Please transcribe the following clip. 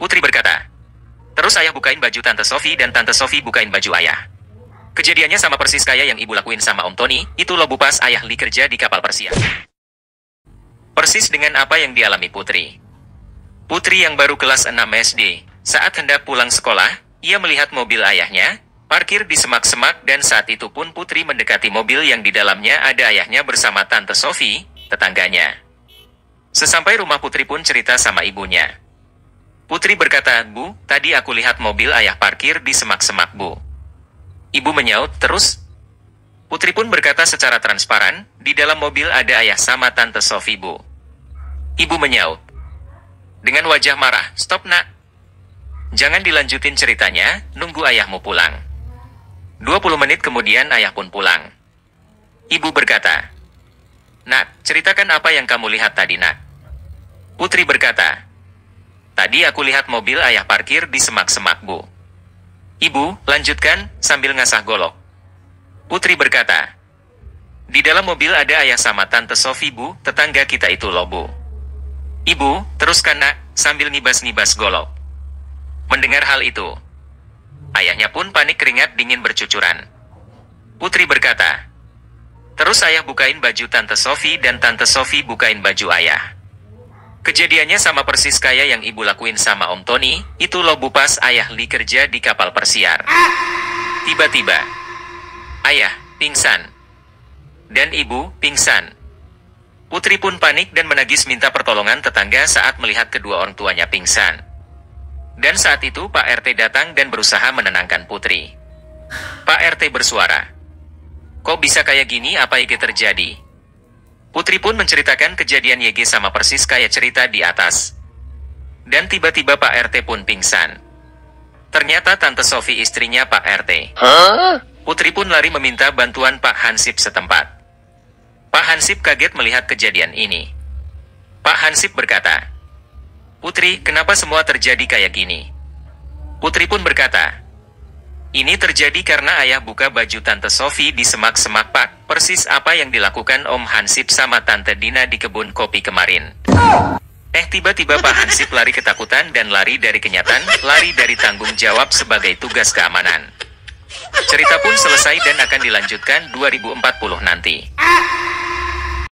Putri berkata. Terus ayah bukain baju Tante Sophie dan Tante Sophie bukain baju ayah. Kejadiannya sama persis kayak yang ibu lakuin sama Om Tony, itu loh Bu pas ayah Lee kerja di kapal persiar. Persis dengan apa yang dialami Putri. Putri yang baru kelas 6 SD, saat hendak pulang sekolah, ia melihat mobil ayahnya, parkir di semak-semak dan saat itu pun Putri mendekati mobil yang di dalamnya ada ayahnya bersama Tante Sophie, tetangganya. Sesampai rumah Putri pun cerita sama ibunya. Putri berkata, "Bu, tadi aku lihat mobil ayah parkir di semak-semak, Bu." Ibu menyaut, "Terus?" Putri pun berkata secara transparan, "Di dalam mobil ada ayah sama Tante Sophie, Bu." Ibu menyaut. Dengan wajah marah, "Stop, Nak. Jangan dilanjutin ceritanya, nunggu ayahmu pulang." 20 menit kemudian ayah pun pulang. Ibu berkata, "Nak, ceritakan apa yang kamu lihat tadi, Nak." Putri berkata, "Tadi aku lihat mobil ayah parkir di semak-semak, Bu." Ibu, lanjutkan, sambil ngasah golok. Putri berkata, "Di dalam mobil ada ayah sama Tante Sophie, Bu, tetangga kita itu loh, Bu." Ibu, teruskan Nak, sambil ngibas-ngibas golok. Mendengar hal itu, ayahnya pun panik keringat dingin bercucuran. Putri berkata, "Terus ayah bukain baju Tante Sophie dan Tante Sophie bukain baju ayah. Kejadiannya sama persis kayak yang ibu lakuin sama Om Tony, itu loh Bu pas ayah Lee kerja di kapal persiar." Tiba-tiba, ayah pingsan, dan ibu pingsan. Putri pun panik dan menagis minta pertolongan tetangga saat melihat kedua orang tuanya pingsan. Dan saat itu Pak RT datang dan berusaha menenangkan Putri. Pak RT bersuara, "Kok bisa kayak gini, apa yang terjadi?" Putri pun menceritakan kejadian YG sama persis kayak cerita di atas. Dan tiba-tiba Pak RT pun pingsan. Ternyata Tante Sophie istrinya Pak RT. Putri pun lari meminta bantuan Pak Hansip setempat. Pak Hansip kaget melihat kejadian ini. Pak Hansip berkata, "Putri, kenapa semua terjadi kayak gini?" Putri pun berkata, "Ini terjadi karena ayah buka baju Tante Sophie di semak-semak, Pak. Persis apa yang dilakukan Om Hansip sama Tante Dina di kebun kopi kemarin." Tiba-tiba Pak Hansip lari ketakutan dan lari dari kenyataan, lari dari tanggung jawab sebagai tugas keamanan. Cerita pun selesai dan akan dilanjutkan 2040 nanti.